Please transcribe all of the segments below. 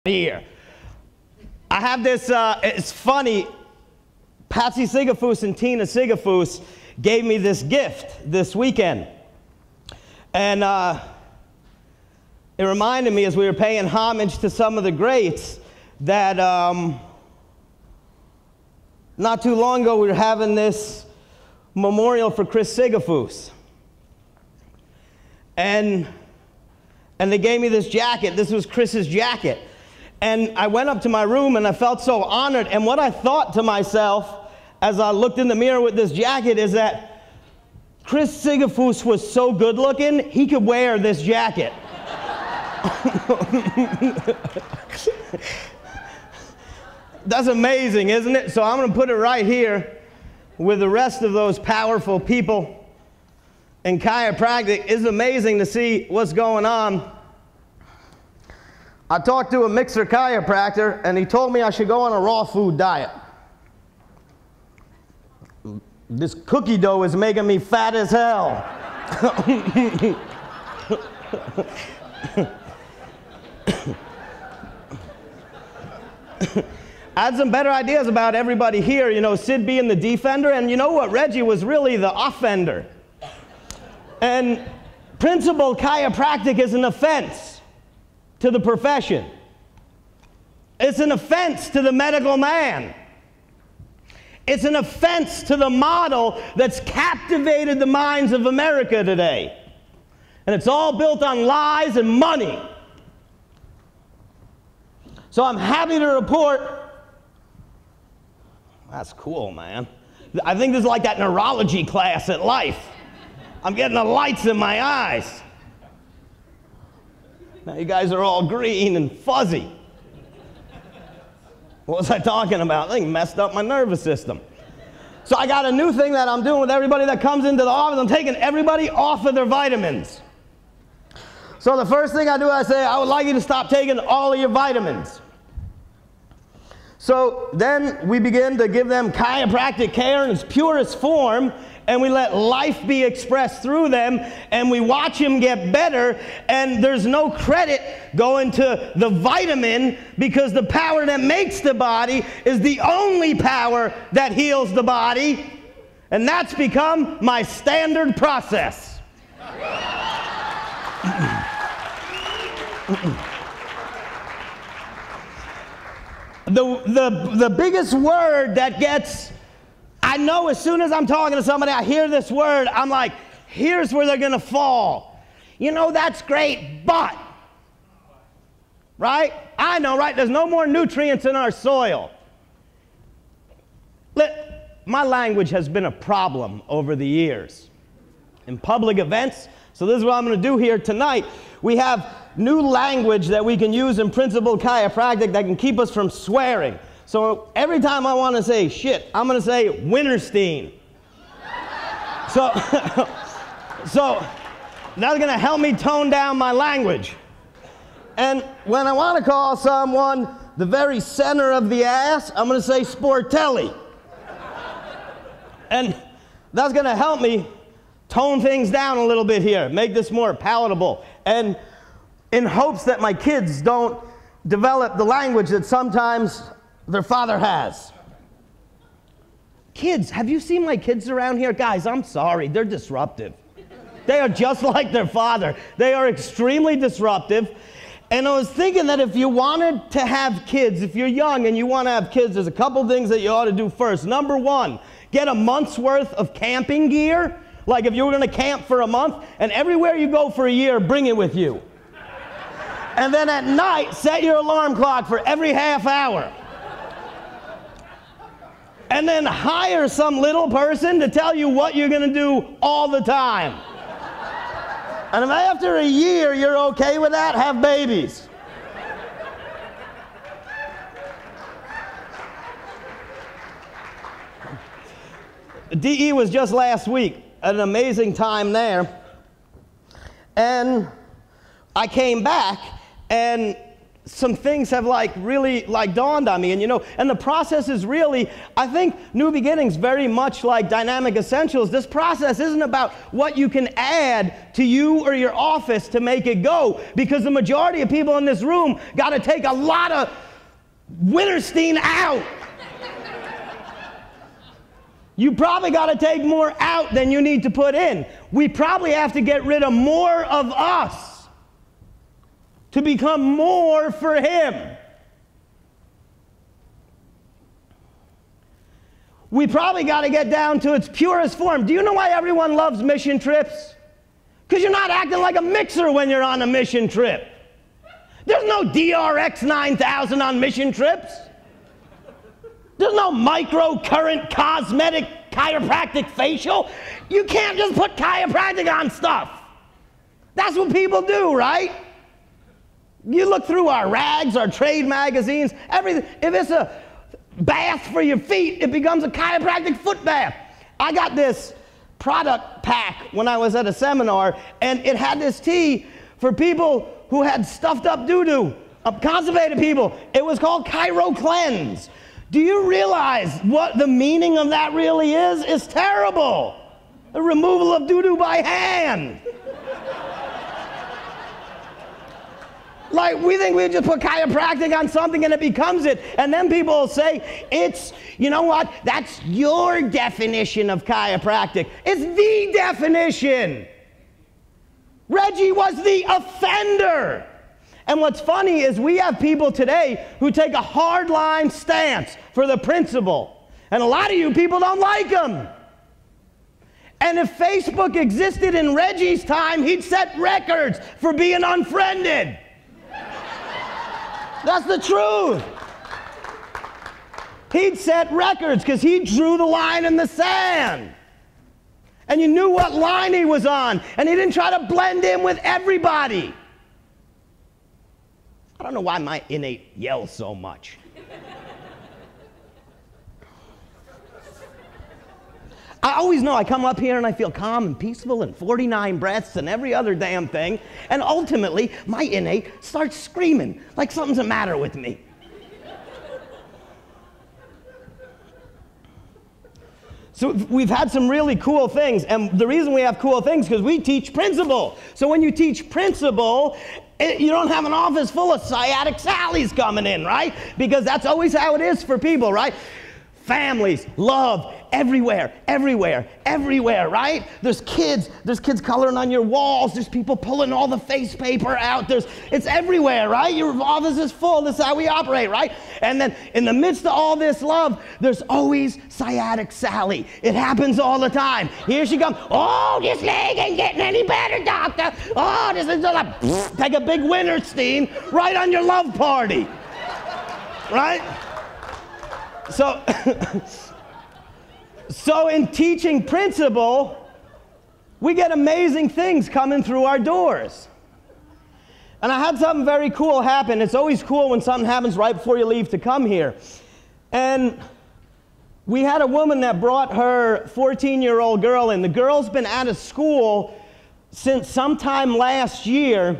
here. I have this, it's funny, Patsy Sigafus and Tina Sigafus gave me this gift this weekend. And it reminded me as we were paying homage to some of the greats that not too long ago we were having this memorial for Chris Sigafus. And they gave me this jacket. This was Chris's jacket. And I went up to my room and I felt so honored. And what I thought to myself as I looked in the mirror with this jacket is that Chris Sigafus was so good looking, he could wear this jacket. That's amazing, isn't it? So I'm going to put it right here with the rest of those powerful people in chiropractic. It's amazing to see what's going on. I talked to a mixer chiropractor, and he told me I should go on a raw food diet. This cookie dough is making me fat as hell. I had some better ideas about everybody here, you know, Sid being the defender, and you know what, Reggie was really the offender. And principal chiropractic is an offense to the profession. It's an offense to the medical man. It's an offense to the model that's captivated the minds of America today. And it's all built on lies and money. So I'm happy to report, that's cool, man. I think this is like that neurology class at Life. I'm getting the lights in my eyes. Now you guys are all green and fuzzy. What was I talking about? I think messed up my nervous system. So I got a new thing that I'm doing with everybody that comes into the office. I'm taking everybody off of their vitamins. So the first thing I do, I say, I would like you to stop taking all of your vitamins. So then we begin to give them chiropractic care in its purest form, and we let life be expressed through them, and we watch them get better, and there's no credit going to the vitamin because the power that makes the body is the only power that heals the body, and that's become my standard process. The biggest word that gets, I know as soon as I'm talking to somebody, I hear this word, I'm like, here's where they're going to fall. You know, that's great, but, right? I know, right? There's no more nutrients in our soil. My language has been a problem over the years in public events, so this is what I'm going to do here tonight. We have new language that we can use in principled chiropractic that can keep us from swearing. So every time I want to say shit, I'm going to say Winterstein. So that's going to help me tone down my language. And when I want to call someone the very center of the ass, I'm going to say Sportelli. And that's going to help me tone things down a little bit here, make this more palatable. And in hopes that my kids don't develop the language that sometimes their father has. Kids, have you seen my kids around here? Guys, I'm sorry, they're disruptive. They are just like their father. They are extremely disruptive. And I was thinking that if you wanted to have kids, if you're young and you want to have kids, there's a couple things that you ought to do first. Number one, get a month's worth of camping gear. Like if you were going to camp for a month, and everywhere you go for a year, bring it with you. And then at night, set your alarm clock for every half hour. And then hire some little person to tell you what you're going to do all the time. And if after a year you're okay with that, have babies. DE was just last week, an amazing time there. And I came back, and some things have really dawned on me, and the process is really, I think New Beginnings, very much like Dynamic Essentials, this process isn't about what you can add to you or your office to make it go, because the majority of people in this room got to take a lot of Winterstein out. You probably got to take more out than you need to put in. We probably have to get rid of more of us to become more for Him. We probably got to get down to its purest form. Do you know why everyone loves mission trips? Because you're not acting like a mixer when you're on a mission trip. There's no DRX 9000 on mission trips. There's no microcurrent cosmetic chiropractic facial. You can't just put chiropractic on stuff. That's what people do, right? You look through our rags, our trade magazines, everything. If it's a bath for your feet, it becomes a chiropractic foot bath. I got this product pack when I was at a seminar, and it had this tea for people who had stuffed up doo-doo, constipated people. It was called Chiro Cleanse. Do you realize what the meaning of that really is? It's terrible. The removal of doo-doo by hand. Like, we think we just put chiropractic on something and it becomes it. And then people will say, it's, you know what? That's your definition of chiropractic. It's the definition. Reggie was the offender. And what's funny is we have people today who take a hardline stance for the principle. And a lot of you people don't like them. And if Facebook existed in Reggie's time, he'd set records for being unfriended. That's the truth. He'd set records because he drew the line in the sand. And you knew what line he was on. And he didn't try to blend in with everybody. I don't know why my innate yells so much. I always know I come up here and I feel calm and peaceful and 49 breaths and every other damn thing. And ultimately, my innate starts screaming like something's the matter with me. So we've had some really cool things. And the reason we have cool things is because we teach principle. So when you teach principle, you don't have an office full of sciatic Sallys coming in, right? Because that's always how it is for people, right? Families, love, everywhere, everywhere, everywhere, right? There's kids coloring on your walls. There's people pulling all the face paper out. It's everywhere, right? Your office is full. This is how we operate, right? And then in the midst of all this love, there's always sciatic Sally. It happens all the time. Here she comes. Oh, this leg ain't getting any better, doctor. Oh, this is just take a big Winterstein right on your love party, right? So in teaching principle, we get amazing things coming through our doors. And I had something very cool happen. It's always cool when something happens right before you leave to come here. And we had a woman that brought her 14-year-old girl in. The girl's been out of school since sometime last year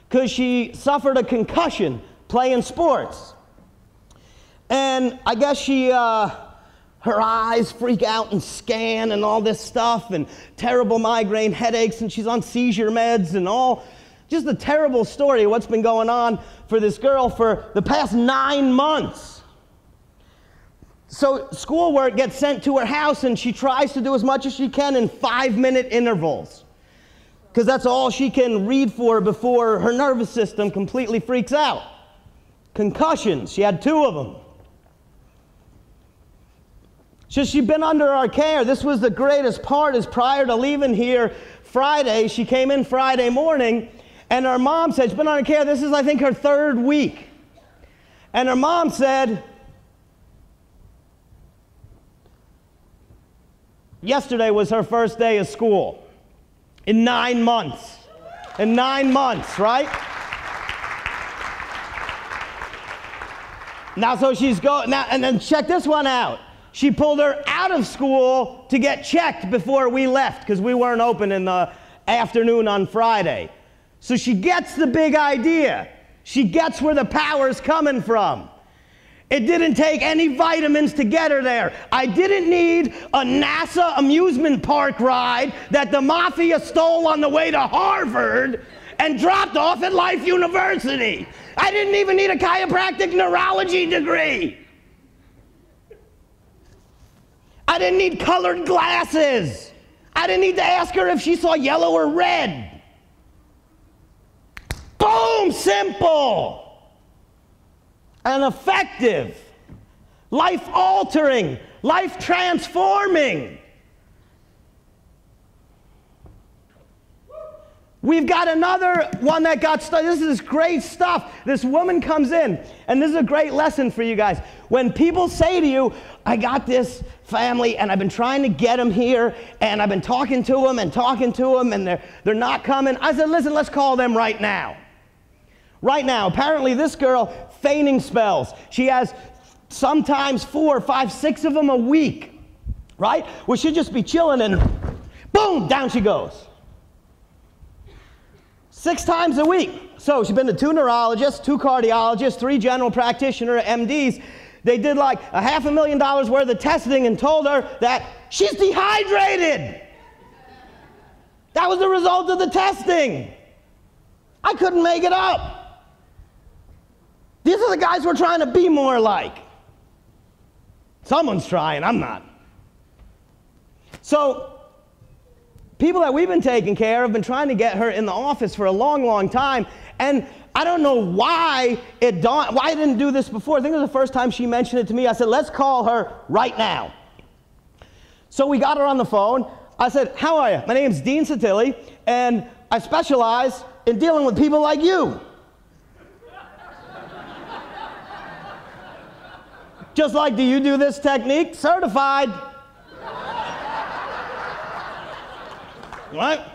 because she suffered a concussion playing sports. And I guess her eyes freak out and scan and all this stuff and terrible migraine headaches, and she's on seizure meds and all. Just a terrible story of what's been going on for this girl for the past 9 months. So schoolwork gets sent to her house, and she tries to do as much as she can in 5-minute intervals, because that's all she can read for before her nervous system completely freaks out. Concussions, she had 2 of them. So she'd been under our care. This was the greatest part, is prior to leaving here Friday, she came in Friday morning, and her mom said, she's been under care, this is I think her 3rd week. And her mom said, yesterday was her first day of school in 9 months. In 9 months, right? Now, so she's going, now, and then check this one out. She pulled her out of school to get checked before we left because we weren't open in the afternoon on Friday. So she gets the big idea. She gets where the power's coming from. It didn't take any vitamins to get her there. I didn't need a NASA amusement park ride that the mafia stole on the way to Harvard and dropped off at Life University. I didn't even need a chiropractic neurology degree. I didn't need colored glasses. I didn't need to ask her if she saw yellow or red. Boom, simple. And effective, life-altering, life-transforming. We've got another one that got started. This is great stuff. This woman comes in, and this is a great lesson for you guys. When people say to you, I got this family, and I've been trying to get them here, and I've been talking to them, and they're not coming. I said, listen, let's call them right now. Right now, apparently this girl, fainting spells. She has sometimes 4, 5, 6 of them a week, right? Where she'll just be chilling and boom, down she goes. 6 times a week. So she's been to 2 neurologists, 2 cardiologists, 3 general practitioner MDs. They did like $500,000 worth of testing and told her that she's dehydrated. That was the result of the testing. I couldn't make it up. These are the guys we're trying to be more like. Someone's trying, I'm not. So, people that we've been taking care of have been trying to get her in the office for a long, long time, and I don't know why I didn't do this before. I think it was the first time she mentioned it to me. I said, let's call her right now. So we got her on the phone. I said, how are you? My name's Dean Sottile, and I specialize in dealing with people like you. Just like, do you do this technique? Certified. What?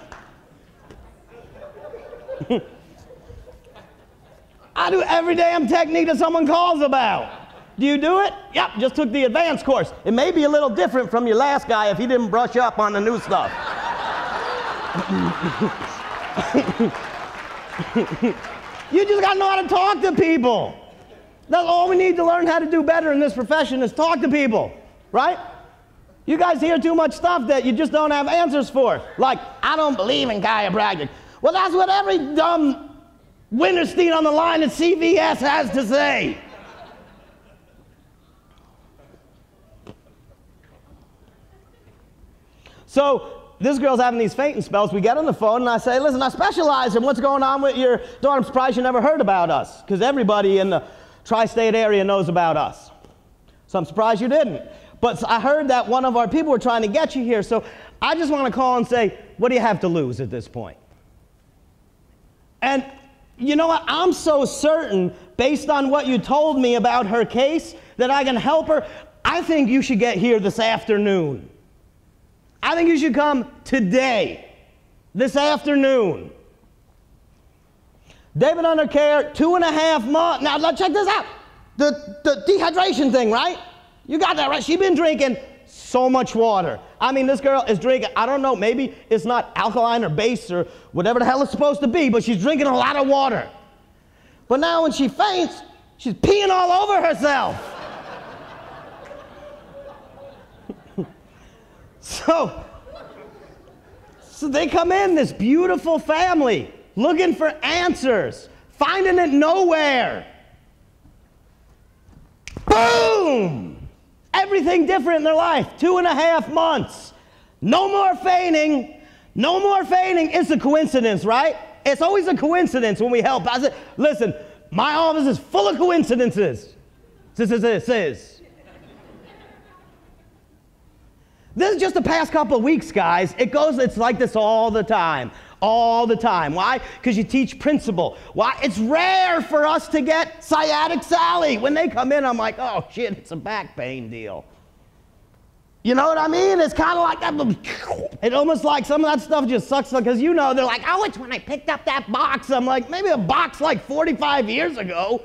I do every damn technique that someone calls about. Do you do it? Yep, just took the advanced course. It may be a little different from your last guy if he didn't brush up on the new stuff. You just gotta know how to talk to people. That's all we need to learn how to do better in this profession is talk to people, right? You guys hear too much stuff that you just don't have answers for. Like, I don't believe in chiropractic. Well, that's what every dumb Winterstein on the line at CVS has to say. So, this girl's having these fainting spells. We get on the phone and I say, listen, I specialize in what's going on with your daughter. I'm surprised you never heard about us, because everybody in the tri-state area knows about us. So I'm surprised you didn't. But I heard that one of our people were trying to get you here, so I just want to call and say, what do you have to lose at this point? And you know what? I'm so certain, based on what you told me about her case, that I can help her. I think you should get here this afternoon. I think you should come today, this afternoon. They've been under care 2.5 months. Now, check this out. The dehydration thing, right? You got that right. She's been drinking so much water. I mean, this girl is drinking, I don't know, maybe it's not alkaline or base or whatever the hell it's supposed to be, but she's drinking a lot of water. But now when she faints, she's peeing all over herself. So they come in, this beautiful family, looking for answers, finding it nowhere. Boom! Everything different in their life. 2.5 months. No more fainting. No more fainting. It's a coincidence, right? It's always a coincidence when we help. I said, listen, my office is full of coincidences. This is. This is just the past couple of weeks, guys. It's like this all the time. All the time. Why? Because you teach principle. Why? It's rare for us to get sciatic Sally. When they come in, I'm like, oh shit, it's a back pain deal. You know what I mean? It's kind of like that. It's almost like some of that stuff just sucks, because you know, they're like, oh, it's when I picked up that box. I'm like, maybe a box like 45 years ago.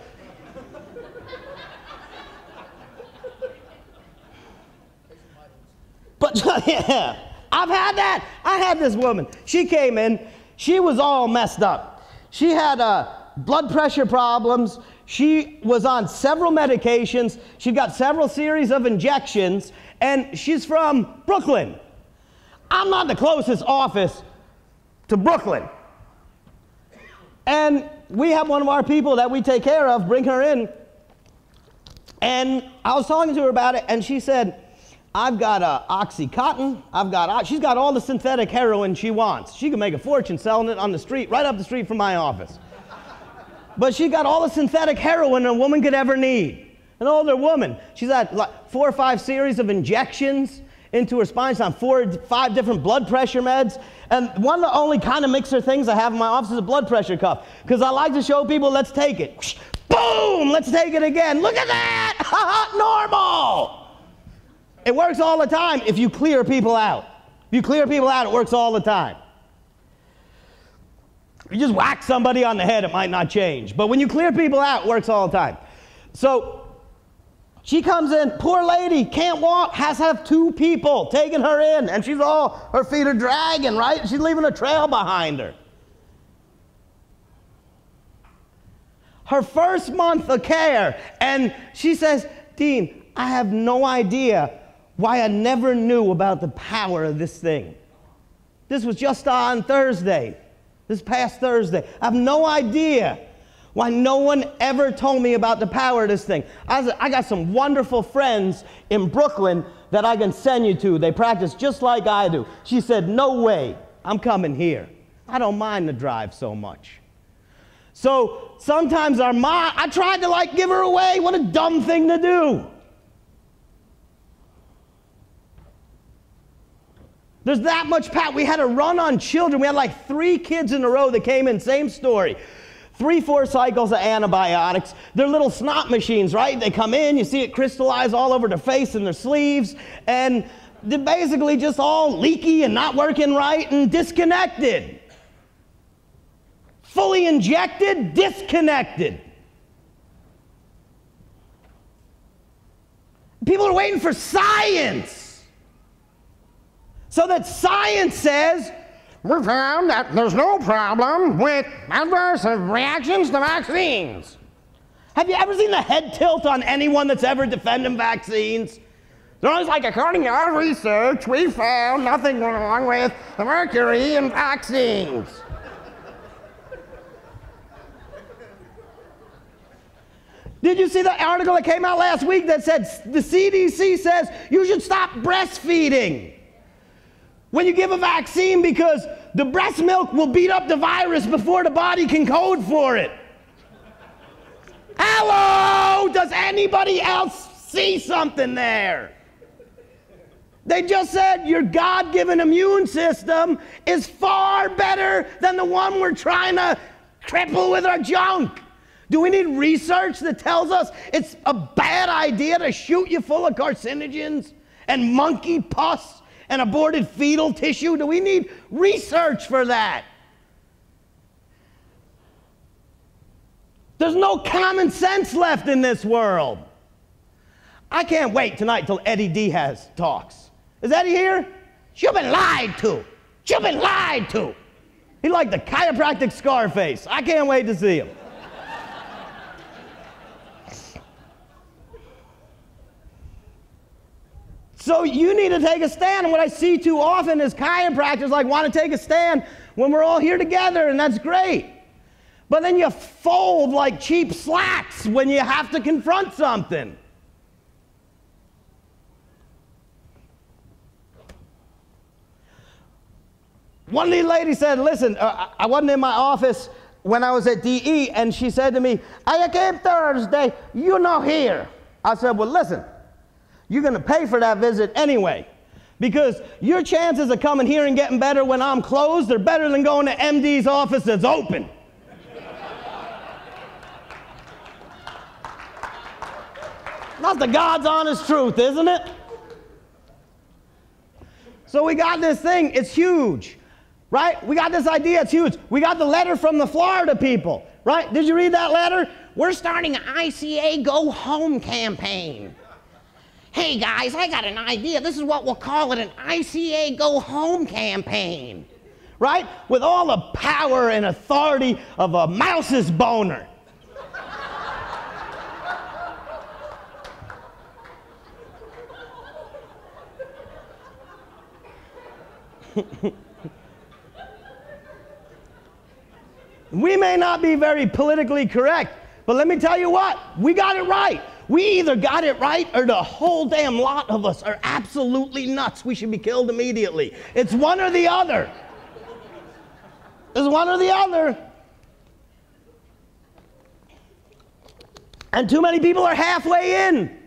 But yeah, I've had that. I had this woman. She came in. She was all messed up. She had blood pressure problems. She was on several medications. She got several series of injections, and she's from Brooklyn. I'm not the closest office to Brooklyn. And we have one of our people that we take care of bring her in. And I was talking to her about it, and she said, I've got Oxycontin, she's got all the synthetic heroin she wants. She can make a fortune selling it on the street, right up the street from my office. But she got all the synthetic heroin a woman could ever need. An older woman. She's had like 4 or 5 series of injections into her spine. She's on 4 or 5 different blood pressure meds. And one of the only kind of mixer things I have in my office is a blood pressure cuff. Because I like to show people, let's take it. Boom! Let's take it again. Look at that! Normal! It works all the time if you clear people out. If you clear people out, it works all the time. If you just whack somebody on the head, it might not change. But when you clear people out, it works all the time. So she comes in, poor lady, can't walk, has to have 2 people taking her in, and her feet are dragging, right? She's leaving a trail behind her. Her first month of care, and she says, Dean, I have no idea why I never knew about the power of this thing. This was just on Thursday, this past Thursday. I have no idea why no one ever told me about the power of this thing. I got some wonderful friends in Brooklyn that I can send you to. They practice just like I do. She said, no way, I'm coming here. I don't mind the drive so much. So sometimes I tried to give her away. What a dumb thing to do. There's that much power. We had a run on children. We had 3 kids in a row that came in, same story. 3-4 cycles of antibiotics. They're little snot machines, right? They come in, you see it crystallize all over their face and their sleeves, and they're basically just all leaky and not working right and disconnected. Fully injected, disconnected. People are waiting for science. So that science says, we found that there's no problem with adverse reactions to vaccines. Have you ever seen the head tilt on anyone that's ever defending vaccines? They're always like, according to our research, we found nothing wrong with the mercury in vaccines. Did you see the article that came out last week that said the CDC says you should stop breastfeeding when you give a vaccine because the breast milk will beat up the virus before the body can code for it? Hello! Does anybody else see something there? They just said your God-given immune system is far better than the one we're trying to cripple with our junk. Do we need research that tells us it's a bad idea to shoot you full of carcinogens and monkey pus and aborted fetal tissue? Do we need research for that? There's no common sense left in this world. I can't wait tonight till Eddie Diaz talks. Is Eddie here? You've been lied to. You've been lied to. He like the chiropractic Scarface. I can't wait to see him. So you need to take a stand, and what I see too often is chiropractors want to take a stand when we're all here together, and that's great. But then you fold like cheap slacks when you have to confront something. One of these ladies said, listen, I wasn't in my office when I was at DE, and she said to me, I came Thursday, you're not here. I said, well, listen. You're going to pay for that visit anyway, because your chances of coming here and getting better when I'm closed are better than going to MD's office that's open. That's the God's honest truth, isn't it? So we got this thing, it's huge, right? We got this idea, it's huge. We got the letter from the Florida people, right? Did you read that letter? We're starting an ICA Go Home campaign. Hey guys, I got an idea. This is what we'll call it, an ICA Go Home campaign. right? With all the power and authority of a mouse's boner. We may not be very politically correct, but let me tell you what, we got it right. We either got it right or the whole damn lot of us are absolutely nuts. We should be killed immediately. It's one or the other. It's one or the other. And too many people are halfway in.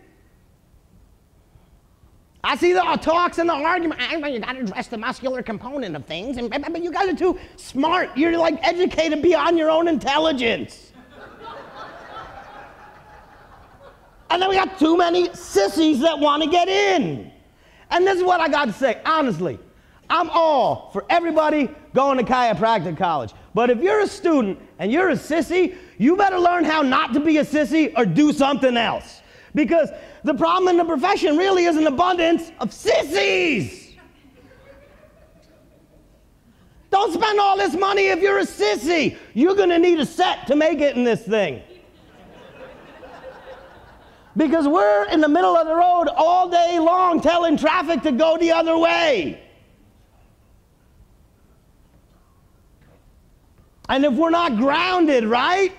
I see the talks and the argument. You got to address the muscular component of things, but you guys are too smart. You're like educated beyond your own intelligence. And then we got too many sissies that want to get in. And this is what I got to say, honestly. I'm all for everybody going to chiropractic college. But if you're a student and you're a sissy, you better learn how not to be a sissy or do something else. Because the problem in the profession really is an abundance of sissies. Don't spend all this money if you're a sissy. You're going to need a set to make it in this thing. Because we're in the middle of the road all day long telling traffic to go the other way. And if we're not grounded, right?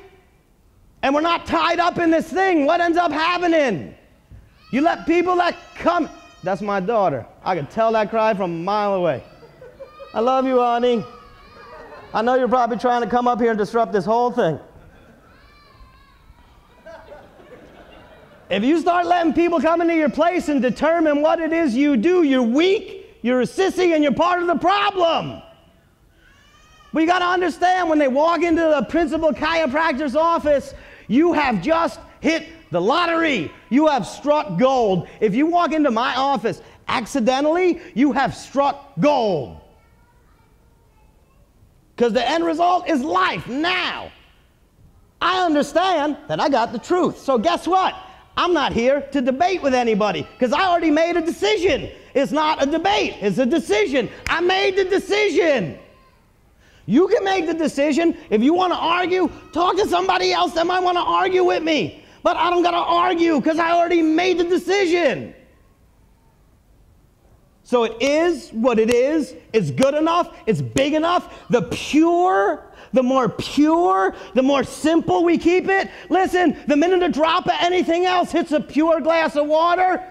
And we're not tied up in this thing, what ends up happening? You let people that come, that's my daughter. I can tell that cry from a mile away. I love you, honey. I know you're probably trying to come up here and disrupt this whole thing. If you start letting people come into your place and determine what it is you do, you're weak, you're a sissy, and you're part of the problem. But you got to understand, when they walk into the principal chiropractor's office, you have just hit the lottery. You have struck gold. If you walk into my office accidentally, you have struck gold. Because the end result is life now. I understand that I got the truth. So guess what? I'm not here to debate with anybody because I already made a decision. It's not a debate, it's a decision. I made the decision. You can make the decision. If you want to argue, talk to somebody else that might want to argue with me. But I don't got to argue because I already made the decision. So it is what it is. It's good enough. It's big enough. The more simple we keep it. Listen, the minute a drop of anything else hits a pure glass of water,